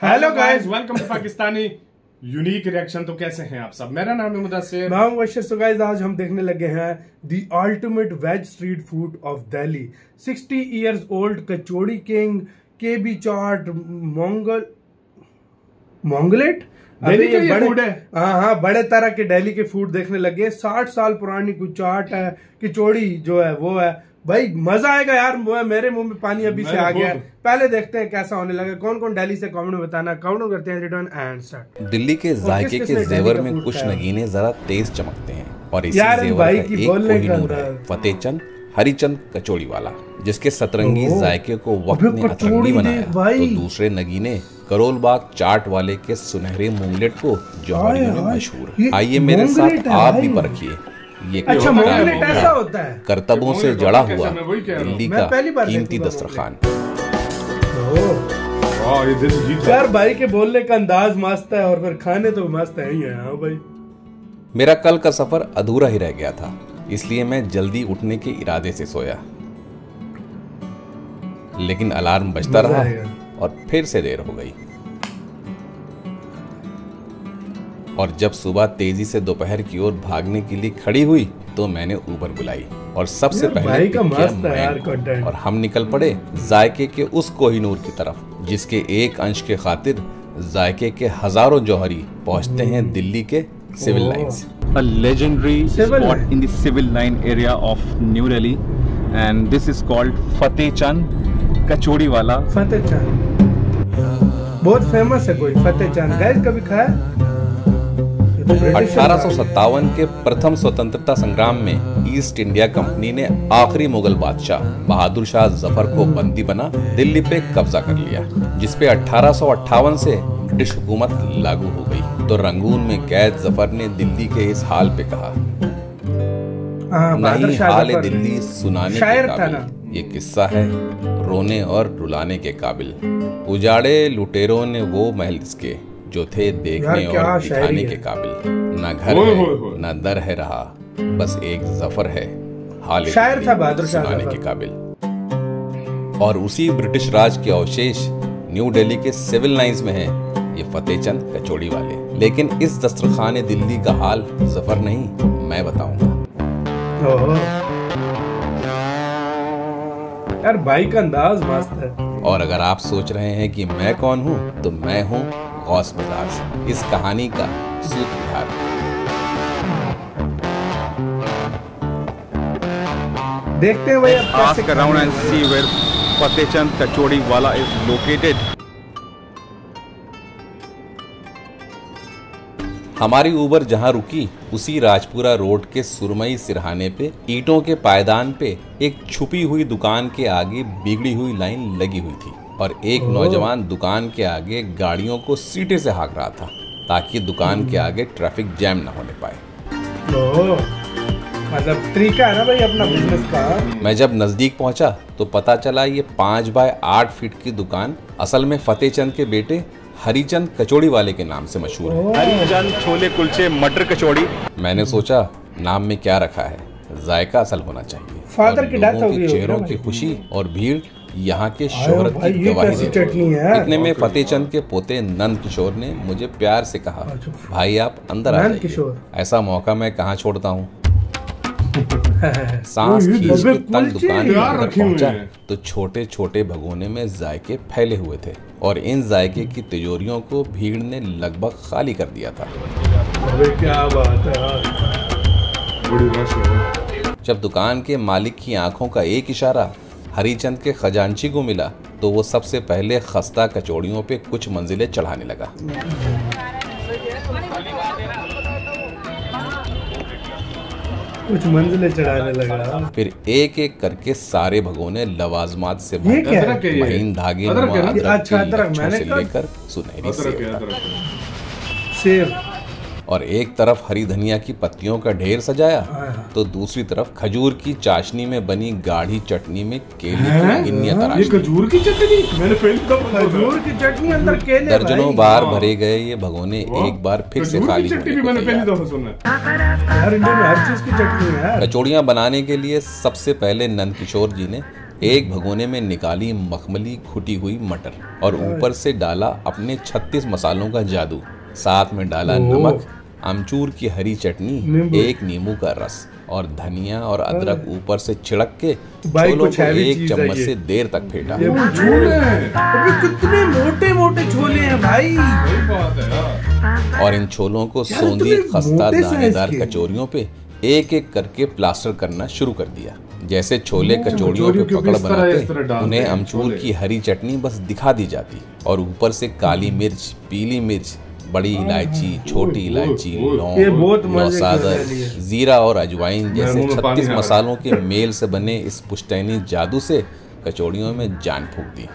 Hello guys, welcome to Pakistani unique reaction. तो कैसे हैं आप सब? मेरा नाम है मुदस्सिर, मैं हूं बशीर। सो गाइस, आज हम देखने लगे हैं the ultimate veg street food of Delhi. 60 years old kachori king, KB chaat, moonglet Delhi का ये फूड है। हाँ, बड़े तरह के दिल्ली के फूड देखने लगे। 60 साल पुरानी कुछ चाट है, कचौड़ी जो है वो है। भाई मजा आएगा यार, मेरे मुंह में पानी अभी से आ गया। पहले देखते हैं कैसा होने लगा। कौन कौन दिल्ली से कमेंट में बताना। काउंट करते हैं, रिटर्न एंड स्टार्ट। दिल्ली के जायके के जेवर में कुछ नगीने जरा तेज चमकते हैं और इसी जेवर का एक कोहिनूर है फतेहचंद हरिचंद कचौड़ी वाला, जिसके सतरंगी जायके को वक्त ने अतरंगी बनाया। तो दूसरे नगीने करोल बाग चाट वाले के सुनहरे मूंगलेट को जौहरियों में मशहूर। आइए मेरे साथ आप भी परखिए ये अच्छा मूंगलेट ऐसा होता है। करतबों से जड़ा हुआ दिल्ली का कीमती दस्तरखान। यार भाई के बोलने का अंदाज मस्त है और फिर खाने तो मस्त है ही है। हाँ भाई, मेरा कल का सफर अधूरा ही रह गया था, इसलिए मैं जल्दी उठने के इरादे से सोया, लेकिन अलार्म बजता रहा और फिर से देर हो गई। और जब सुबह तेजी से दोपहर की ओर भागने के लिए खड़ी हुई तो मैंने ऊबर बुलाई और सबसे पहले और हम निकल पड़े जायके के उस कोहिनूर की तरफ, जिसके एक अंश के खातिर जायके के हजारों जौहरी पहुंचते हैं दिल्ली के Civil Lines. A legendary spot in the civil line area of New Delhi, and this is called Fatehchand कचौड़ी वाला। फतेहचंद बहुत फेमस है। कोई फतेहचंद गाइस कभी खाया? 1857 के प्रथम स्वतंत्रता संग्राम में ईस्ट इंडिया कंपनी ने आखिरी मुगल बादशाह बहादुर शाह जफर को बंदी बना दिल्ली पे कब्जा कर लिया, जिसपे 1858 से ब्रिटिश हुकूमत लागू हो गई। तो रंगून में कैद जफर ने दिल्ली के इस हाल पे कहा, नहीं हाल दिल्ली सुनाने के काबिल, ये किस्सा है रोने और रुलाने के काबिल। उजाड़े लुटेरों ने वो महल इसके जो थे देखने और दिखाने के काबिल। न घर है न दर है रहा, बस एक जफर है हाल शायर था बहादुर शाह सुनाने के काबिल। और उसी ब्रिटिश राज के अवशेष न्यू दिल्ली के सिविल लाइंस में है ये फतेहचंद कचौड़ी वाले। लेकिन इस दस्तरखाने दिल्ली का हाल जफर नहीं, मैं बताऊंगा। यार भाई का अंदाज मस्त है। और अगर आप सोच रहे हैं कि मैं कौन हूँ, तो मैं हूँ गौस मिजाज, इस कहानी का सूत्रधार। देखते हैं भैया, ask around and see where Fatehchand कचौड़ी वाला is located। हमारी उबर जहां रुकी उसी राजपुरा रोड के सुरमई सिरहाने पे ईंटों के पायदान पे एक छुपी हुई दुकान के आगे बिगड़ी हुई लाइन लगी हुई थी और एक नौजवान दुकान के आगे गाड़ियों को सीटे से हाँक रहा था ताकि दुकान के आगे ट्रैफिक जैम न होने पाए। मतलब तरीका है ना भाई अपना बिजनेस का। मैं जब नजदीक पहुंचा तो पता चला ये 5 बाय 8 फीट की दुकान असल में फतेहचंद के बेटे हरिचंद कचौड़ी वाले के नाम से मशहूर है। हरिचंद छोले कुलचे मटर कचौड़ी। मैंने सोचा नाम में क्या रखा है, जायका असल होना चाहिए। फादर की डेथ हो गई, चेहरों की खुशी और भीड़ यहाँ के शोहरत की गवाही देती है। इतने में फतेहचंद के पोते नंद किशोर ने मुझे प्यार से कहा, भाई आप अंदर आ जाइए, ऐसा मौका मैं कहाँ छोड़ता हूँ। सांस खींच के तंग दुकान के अंदर पहुंचा तो छोटे छोटे भगोने में जायके फैले हुए थे और इन जायके की तिजोरियों को भीड़ ने लगभग खाली कर दिया था। क्या बात है यार। जब दुकान के मालिक की आंखों का एक इशारा हरिचंद के खजांची को मिला तो वो सबसे पहले खस्ता कचौड़ियों पे कुछ मंजिलें चढ़ाने लगा। कुछ मंजिलें चढ़ाने लगा। फिर एक एक करके सारे भगोने लवाजमात से महीन धागे से लेकर सुनहरी सेब और एक तरफ हरी धनिया की पत्तियों का ढेर सजाया तो दूसरी तरफ खजूर की चाशनी में बनी गाढ़ी चटनी में केले की गिन्नियां तराशी। ये खजूर की चटनी? मैंने खजूर की चटनी अंदर केले। दर्जनों बार भरे गए ये भगोने एक बार फिर से खाली कचौड़ियां बनाने के लिए सबसे पहले नंद किशोर जी ने एक भगोने में निकाली मखमली खुटी हुई मटर और ऊपर से डाला अपने 36 मसालों का जादू। साथ में डाला नमक, आमचूर की हरी चटनी, एक नींबू का रस और धनिया और अदरक ऊपर से छिड़क के छोलों को एक चम्मच से देर तक फेंटा। कितने मोटे मोटे छोले हैं भाई। और इन छोलों को सोंधी खस्ता दानेदार कचौरियों पे एक एक करके प्लास्टर करना शुरू कर दिया। जैसे छोले कचौड़ियों पे पकड़ बनाते, उन्हें अमचूर की हरी चटनी बस दिखा दी जाती और ऊपर से काली मिर्च, पीली मिर्च, बड़ी इलायची, छोटी इलायची, लौंग, लौसादर, जीरा और अजवाइन जैसे 36 मसालों के मेल से बने इस पुश्तैनी जादू से कचौड़ियों में जान फूंक दी।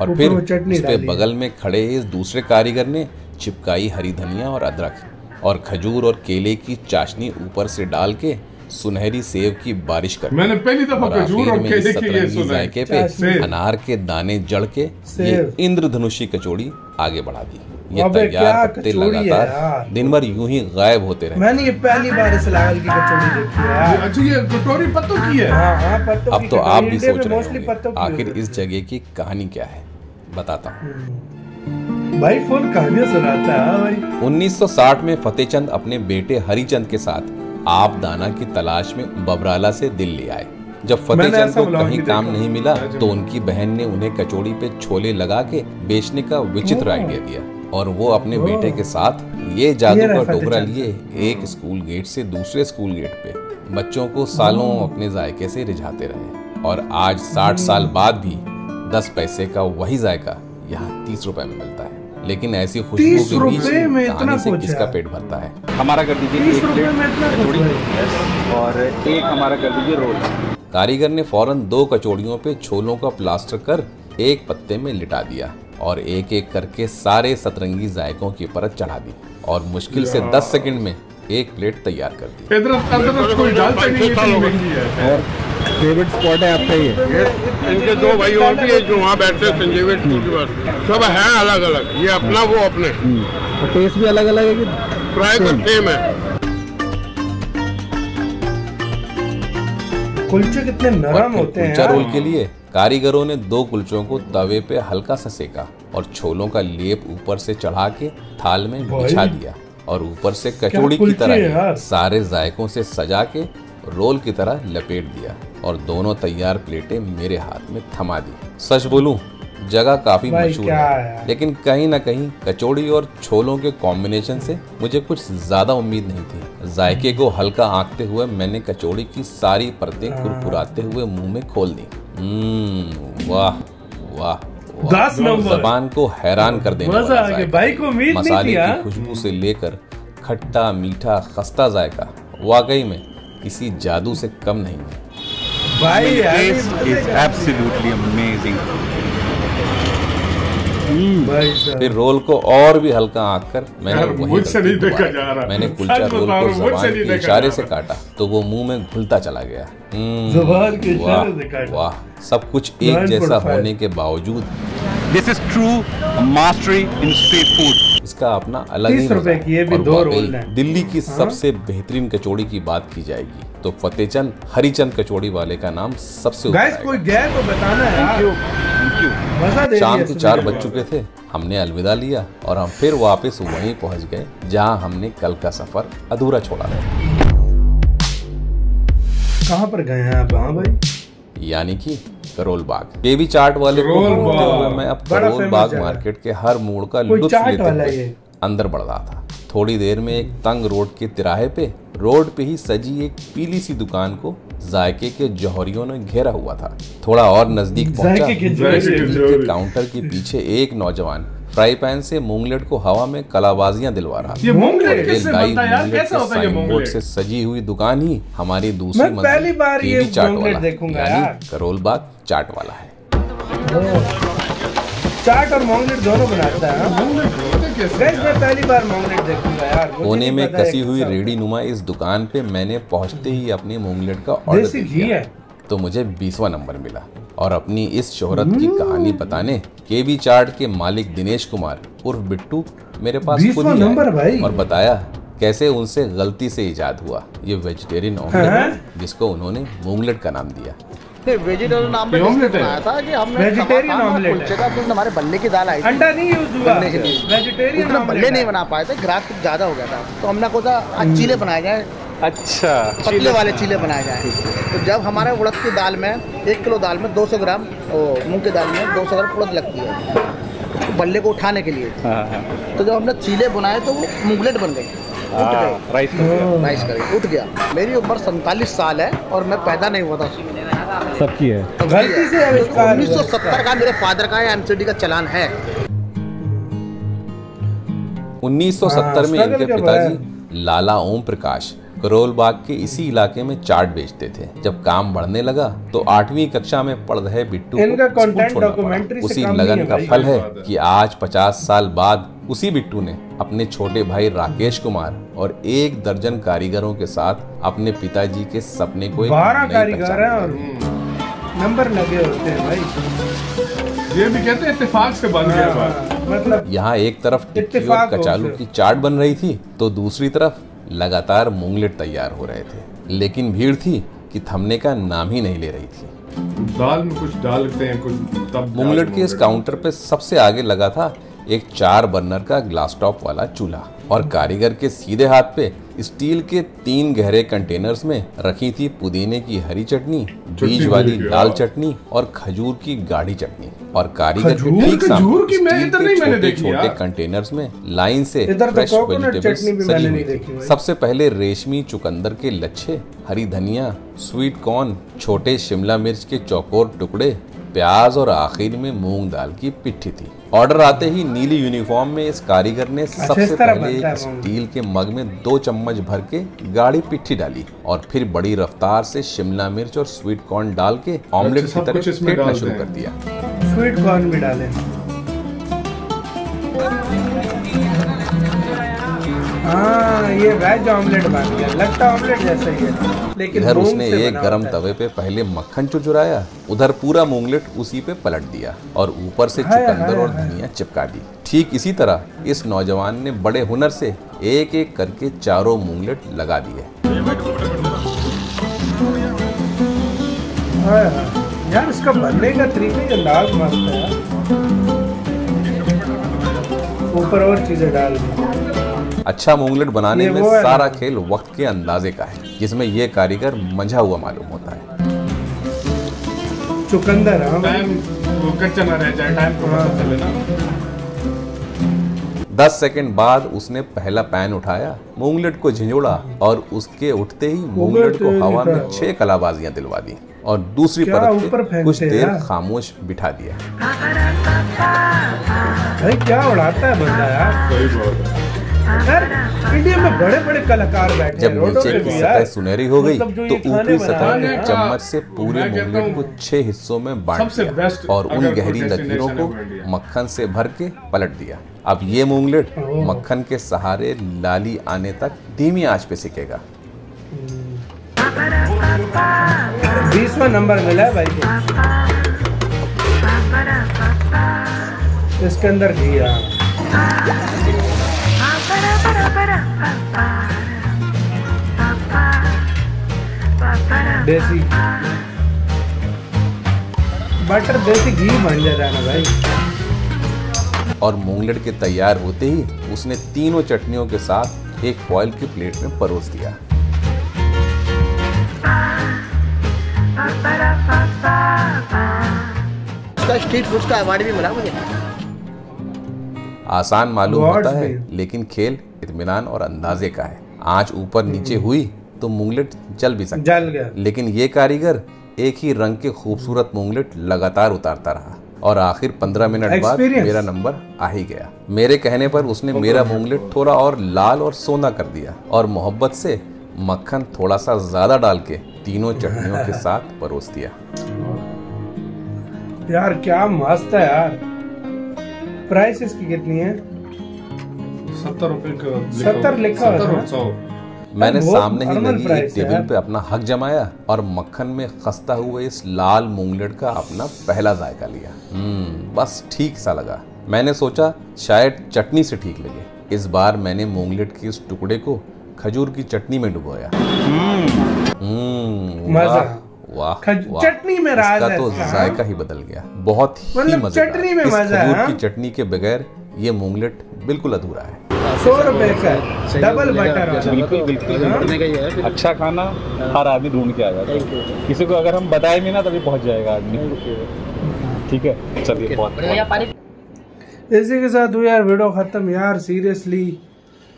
और फिर उस पे बगल में खड़े इस दूसरे कारीगर ने चिपकाई हरी धनिया और अदरक और खजूर और केले की चाशनी ऊपर से डाल के सुनहरी सेव की बारिश कर। मैंने पहली दफा खजूर और केले की ये सुना। जायके पे अनार के दाने जड़ के ये इंद्रधनुषी कचौड़ी आगे बढ़ा दी। ये तैयार पत्ते लगातार दिन भर यूं ही गायब होते रहे। मैंने ये पहली बार इस लेवल की कचौड़ी देखी है। अच्छा, ये कटोरी पत्तों की है। हाँ, पत्तों अब की तो आप भी सोच रहे होंगे आखिर इस जगह की कहानी क्या है। बताता हूँ भाई, फुल कहानियां सुनाता है भाई। 1960 में फतेहचंद अपने बेटे हरिचंद के साथ आप दाना की तलाश में बबराला से दिल्ली आए। जब फतेहचंद को कहीं काम नहीं मिला तो उनकी बहन ने उन्हें कचौड़ी पे छोले लगा के बेचने का विचित्र आइडिया दिया और वो अपने बेटे के साथ ये जादू का टोकरा लिए एक स्कूल गेट से दूसरे स्कूल गेट पे बच्चों को सालों अपने जायके से रिझाते रहे। और आज 60 साल बाद भी 10 पैसे का वही जायका यहाँ 30 रुपए में मिलता है। लेकिन ऐसी खुशबू के बीच कहानी से किसका पेट भरता है। हमारा कर दीजिए 1 प्लेट कचौड़ी और एक हमारा कर दीजिए रोल। कारीगर ने फौरन 2 कचौड़ियों पे छोलों का प्लास्टर कर एक पत्ते में लिटा दिया और एक एक करके सारे सतरंगी जायकों की परत चढ़ा दी और मुश्किल से 10 सेकंड में एक प्लेट तैयार कर दी। और फेवरेट स्पॉट है आपका ये? इनके 2 भाई और भी है जो वहाँ बैठते हैं संजय वेट स्कूल के पास। सब है अलग अलग, ये अपना वो अपने। और टेस्ट भी अलग अलग है कि प्राय तो सेम है। कुलचे कितने नरम होते हैं। कुलचा रोल के लिए कारीगरों ने 2 कुलचों को तवे पे हल्का सा सेका और छोलों का लेप ऊपर से चढ़ा के थाल में बिछा दिया और ऊपर से कचौड़ी की तरह सारे जायकों से सजा के रोल की तरह लपेट दिया और दोनों तैयार प्लेटें मेरे हाथ में थमा दी। सच बोलूं, जगह काफी मशहूर है, लेकिन कहीं ना कहीं कचौड़ी और छोलों के कॉम्बिनेशन से मुझे कुछ ज्यादा उम्मीद नहीं थी। जायके को हल्का आंकते हुए मैंने कचौड़ी की सारी परतें कुरकुराते हुए मुंह में खोल दी। वाह वाह, जबान को हैरान कर देने वाला मसाले की खुशबू से लेकर खट्टा मीठा खस्ता जायका वाकई में किसी जादू से कम नहीं है भाई। Taste is absolutely amazing. फिर रोल को और भी हल्का आंक कर मैंने मैंने कुलचा रोल को ज़बान के इशारे से काटा तो वो मुंह में घुलता चला गया। वाह, सब कुछ एक जैसा होने के बावजूद this is true mastery in street food. इसका अपना अलग ही मजा है। दिल्ली की सबसे बेहतरीन कचौड़ी की बात की जाएगी तो फतेहचंद हरिचंद कचौड़ी वाले का नाम सबसे ऊपर। कोई गया तो बताना यार। शाम के 4 बज चुके थे। हमने अलविदा लिया और हम फिर वापस वहीं पहुंच गए जहां हमने कल का सफर अधूरा छोड़ा था। कहां पर गए हैं आप? हाँ भाई, यानी कि करोल बाग। केवी चाट वाले को ढूंढते हुए मैं अब करोल बाग मार्केट के हर मोड़ का लुत्फ लेते हुए अंदर बढ़ रहा था। थोड़ी देर में एक तंग रोड के तिराहे पे रोड पे ही सजी एक पीली सी दुकान को जायके के जौहरियों ने घेरा हुआ था। थोड़ा और नजदीक पहुंचा के काउंटर के पीछे एक नौजवान फ्राई पैन से मूंगलेट को हवा में कलाबाजियां दिलवा रहा। ये मूंगलेट कैसे बनता है यार? कैसा होता है ये मूंगलेट? से सजी हुई दुकान ही हमारी दूसरी पहली बार ये चाट वाला यानी करोल बाग चाट वाला है। चाट और मूंगलेट दोनों बनाता है। मैं पहली बार मूंगलेट देखूंगा यार। कोने में कसी हुई रेडी नुमा इस दुकान पे मैंने पहुंचते ही अपने मूंगलेट का ऑर्डर दिया तो मुझे 20वां नंबर मिला और अपनी इस शोहरत की कहानी बताने केवी चाट के मालिक दिनेश कुमार उर्फ बिट्टू मेरे पास खुद ही आए और बताया कैसे उनसे गलती से इजाद हुआ ये वेजिटेरियन ऑमलेट जिसको उन्होंने मूंगलेट का नाम दिया। वेजिटेरियन ऑमलेट बनाया था कि हमने वेजिटेरियन ऑमलेट हमारे बल्ले की दाल आई थी, अंडा नहीं यूज हुआ, वेजिटेरियन बल्ले नहीं बना पाए थे, ग्राहक ज्यादा हो गया था, तो हमने सोचा आज चीले बनाए जाए। अच्छा, पतले वाले चीले बनाए जाए। तो जब हमारे उड़द की दाल में 1 किलो दाल में 200 ग्राम मूंग की दाल में 200 ग्राम उड़द लगती है बल्ले को उठाने के लिए। तो जब हमने चीले बनाए तो वो मूंगलेट बन गए, राइस करके उठ गया। मेरी उम्र 47 साल है और मैं पैदा नहीं हुआ था, सबकी है गलती से। 1970 का मेरे फादर का एमसीडी का चलान है। 1970 में इनके पिताजी लाला ओम प्रकाश करोल बाग के इसी इलाके में चाट बेचते थे। जब काम बढ़ने लगा तो 8वीं कक्षा में पढ़ रहे बिट्टू को स्कूल छोड़ना पड़ा। उसी लगन का फल है कि आज 50 साल बाद उसी बिट्टू ने अपने छोटे भाई राकेश कुमार और 1 दर्जन कारीगरों के साथ अपने पिताजी के सपने को 12 कारीगर हैं और नंबर लगे होते हैं भाई। ये भी कहते हैं इत्तेफाक से बन गया। मतलब यहाँ एक तरफ टिक्की और कचालू की चाट बन रही थी तो दूसरी तरफ लगातार मूंगलेट तैयार हो रहे थे, लेकिन भीड़ थी कि थमने का नाम ही नहीं ले रही थी। दाल में कुछ डालते हैं, कुछ तब मूंगलेट के इस काउंटर पे सबसे आगे लगा था एक 4 बर्नर का ग्लास टॉप वाला चूल्हा और कारीगर के सीधे हाथ पे स्टील के 3 गहरे कंटेनर्स में रखी थी पुदीने की हरी चटनी, बीज वाली लाल चटनी और खजूर की गाढ़ी चटनी। और कारीगर के ठीक सामने छोटे कंटेनर्स में लाइन से फ्रेश वेजिटेबल्स सजी हुई थी। सबसे पहले रेशमी चुकंदर के लच्छे, हरी धनिया, स्वीट कॉर्न, छोटे शिमला मिर्च के चौकोर टुकड़े, प्याज और आखिर में मूंग दाल की पिट्ठी थी। ऑर्डर आते ही नीली यूनिफॉर्म में इस कारीगर ने सबसे पहले एक स्टील के मग में 2 चम्मच भर के गाढ़ी पिट्ठी डाली और फिर बड़ी रफ्तार से शिमला मिर्च और स्वीट कॉर्न डाल के ऑमलेट की तरह फेंटना शुरू कर दिया। स्वीट कॉर्न भी डाले। हाँ, ये वेज ऑमलेट बन गया, लगता ऑमलेट जैसा ही है। लेकिन इधर उसने एक गरम तवे पे पहले मक्खन चुचुराया, उधर पूरा मूंगलेट उसी पे पलट दिया और ऊपर से चुकंदर और धनिया चिपका दी। ठीक इसी तरह इस नौजवान ने बड़े हुनर से एक एक करके चारों मूंगलेट लगा दिए। यार इसका बनने का तरीका ही अंदाज मस्त है यार। ऊपर और चीजें डाल दी। अच्छा मूंगलेट बनाने में सारा खेल वक्त के अंदाजे का है, जिसमें ये कारीगर मंझा हुआ मालूम होता है। चुकंदर कच्चा ना रह जाए, टाइम को पता चले ना। 10 सेकंड बाद उसने पहला पैन उठाया, मूंगलेट को झिंझोड़ा और उसके उठते ही मूंगलेट को हवा में 6 कलाबाजियां दिलवा दी और दूसरी परत पे कुछ देर खामोश बिठा दिया। भाई क्या उड़ाता है बंदा यार। इंडिया में बड़े बड़े कलाकार बैठे। जब नीचे की सतह सुनहरी हो गई तो ऊपरी सतह में चम्मच से पूरे मूंगलेट को 6 हिस्सों में बांट दिया और उन गहरी लकीरों को मक्खन से भर के पलट दिया। अब ये मूंगलेट मक्खन के सहारे लाली आने तक धीमी आंच पे सिकेगा। 20वां नंबर मिला है भाई को। इसके अंदर घी देसी बटर, देसी घी बन जाता है ना भाई। और मूंगलेट के तैयार होते ही उसने तीनों चटनियों के साथ एक फॉइल की प्लेट में परोस दिया। स्ट्रीट फूड का अवार्ड भी मिला मुझे। आसान मालूम होता है लेकिन खेल इत्मीनान और अंदाजे का है। आंच ऊपर नीचे हुई तो मूंगलेट जल भी सकता, जल गया। लेकिन ये कारीगर एक ही रंग के खूबसूरत मूंगलेट लगातार उतारता रहा और आखिर 15 मिनट बाद मेरा नंबर आ ही गया। मेरे कहने पर उसने मेरा मूंगलेट थोड़ा और लाल और सोना कर दिया और मोहब्बत से मक्खन थोड़ा सा ज्यादा डाल के तीनों चटनियों के साथ परोस दिया। यार क्या मस्त है यार। प्राइस इसकी कितनी है? 70 रुपए। 70 लिखा है। मैंने सामने ही लगी एक टेबल पे अपना हक जमाया और मक्खन में खस्ता हुए इस लाल मूंगलेट का अपना पहला जायका लिया। बस ठीक सा लगा। मैंने सोचा शायद चटनी से ठीक लगे। इस बार मैंने मूंगलेट के इस टुकड़े को खजूर की चटनी में डुबोया। वाह, चटनी में राज है, तो जायका ही बदल गया, बहुत ही मजेदार। चटनी में मजा है। खजूर की चटनी के बगैर ये मूंगलेट बिल्कुल अधूरा है। 100 रुपए का डबल बटर। बिल्कुल अच्छा खाना हर आदमी ढूंढ के आ जाता है, किसी को अगर हम बताए भी ना तभी पहुंच जाएगा आदमी। ठीक है, चलिए बहुत इसी के साथ हुई यार वीडियो खत्म यार। सीरियसली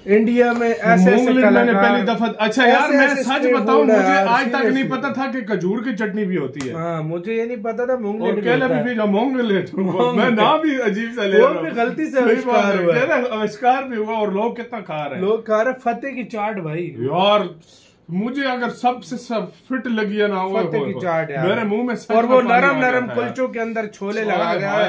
इंडिया में ऐसे मैंने पहली दफा, अच्छा यार मैं सच बताऊं, मुझे आज तक नहीं पता था कि खजूर की चटनी भी होती है। हाँ, मुझे ये नहीं पता था मूंगलेट मूंगलेट। मैं नाम भी अजीब सा ले रहा हूं, गलती से आविष्कार भी हुआ और लोग कितना खा रहे हैं। लोग खा रहे फतेह की चाट भाई यार। मुझे अगर सबसे सब फिट लगी है ना वो फतेह की चाट यार, मेरे मुंह में और वो नरम कुलचों के अंदर छोले लगा गया है।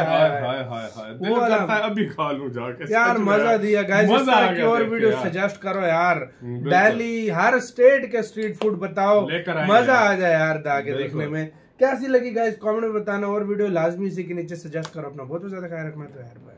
दिल करता है अभी खा लूं जाके यार। मजा दिया गाइस। इस तरह की और वीडियो सजेस्ट करो यार। दिल्ली हर स्टेट के स्ट्रीट फूड बताओ, मजा आ जाए यार आगे देखने में। कैसी लगी गाइस कमेंट में बताना, और वीडियो लाजमी इसी के नीचे सजेस्ट करो। अपना बहुत ज्यादा ख्याल रखना तो यार।